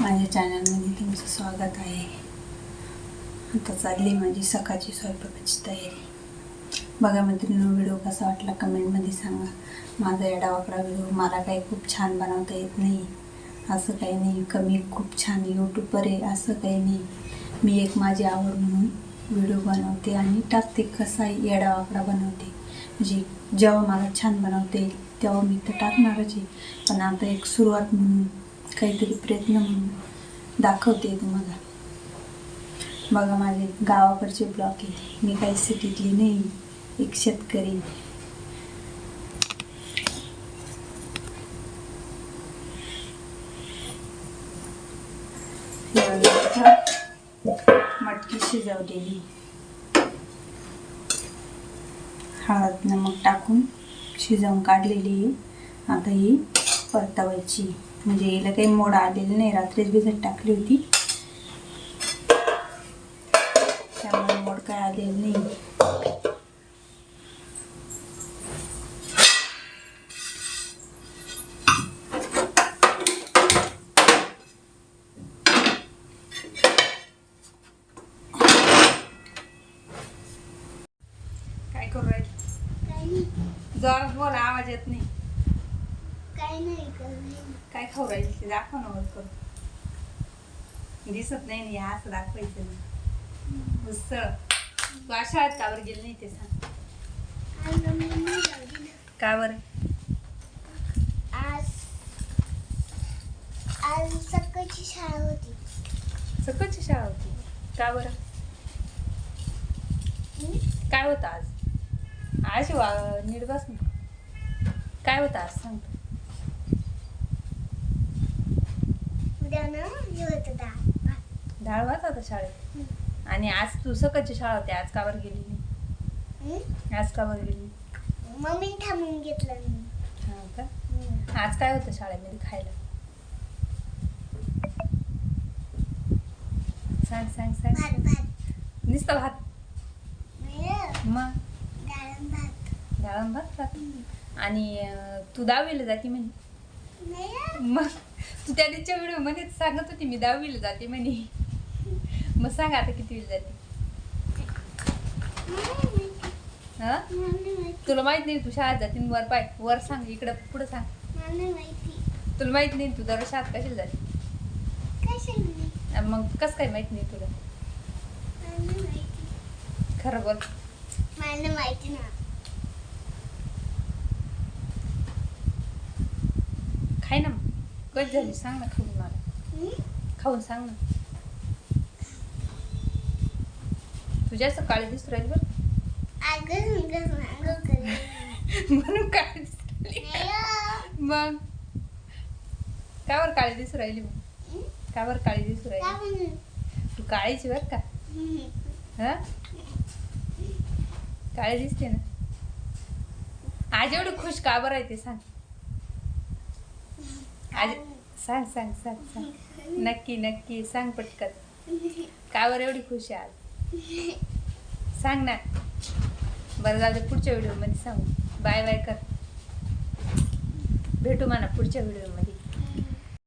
माझ्या चॅनलमध्ये तुमचं स्वागत आहे। आता चालली माझी सकाळची स्वयंपाकाची तयारी। बघा मित्रांनो, व्हिडिओ कसा वाटला कमेंटमध्ये सांगा। माझा एडावाकडा व्हिडिओ मला काही खूप छान बनवता येत नाही, असं काही नाही। कमी खूप छान यूट्यूबर आहे असं काही नाही। मी एक माझी आवड म्हणून व्हिडिओ बनवते आणि टाकते। कसा एडावाकडा बनवते, म्हणजे जेव्हा मला छान बनवते येईल तेव्हा मी तर टाकणारच आहे, पण आता एक सुरुवात म्हणून काहीतरी प्रयत्न म्हणून दाखवते तुम्हाला। बघा माझे गावाकडचे ब्लॉग आहे, मी काही सिटीतली नाही, एक शेतकरी। मटकी शिजवलेली, हळद नमक टाकून शिजवून काढलेली आहे। आता ही परतवायची, म्हणजे हिला काही मोड आलेली नाही, रात्रीच भिजत टाकली होती त्यामुळे मोड काय आलेली नाही। काय करू राहिली? जोरात बोला, आवाज येत नाही। काय खाऊ राहिली ते दाखव ना, वर करून दिसत नाही ना, असं दाखवायचं ना। उसळ तू शाळेत का बरं गेली नाही ते सांग। का बरं? आज सकाळची शाळा होती। सकाळची शाळा होती का बरं? काय होतं आज? आज नीट बस ना, काय होतं आज सांग। डाळ भात होता शाळेत, आणि आज तू सकाळची शाळा होती, आज का बरं गेली नाही? आज का बरं गेली? मम्मी थांबून घेतलं मी। हा का? आज काय होतं शाळेमध्ये खायला? सांग सांग सांग। भात भात नुसतं भात? मग डाळ भात। डाळ भात खात? आणि तू 10वीला जाते म्हणे? मग तू त्या दिवशीच्या व्हिडिओ मध्ये सांगत होती मी 10वीला जाते म्हणे, मग सांग आता कितवीला जाते? हा, तुला माहित नाही तू शाळेत जाते? वर पाय, वर सांग, इकडं पुढं सांग। तुला माहित नाही तू दररोज शाळेत कशाला जाते? मग कसं काय माहित नाही तुला? खरं बोल। मला माहिती ना। खाय ना मग, कधी झाली सांग ना, खाऊन मला, खाऊन सांग ना। तुझ्या सकाळी दिसू राहील बरं म्हणून काळी दिसू राहिली। मग का बरं काळी दिसू राहिली? मग का बरं काळी दिसू राहिली? तू काळीची बर का? हा, काळी दिसते ना। आज एवढी खुश का बरं आहे ते सांग। आज सांग सांग सांग सांग, नक्की नक्की सांग पटकन, का बरं एवढी खुश आहे आज? सांग ना। बरं जाऊ दे, पुढच्या व्हिडिओ मध्ये सांगू। बाय बाय कर, भेटू म्हणा पुढच्या व्हिडिओ मध्ये।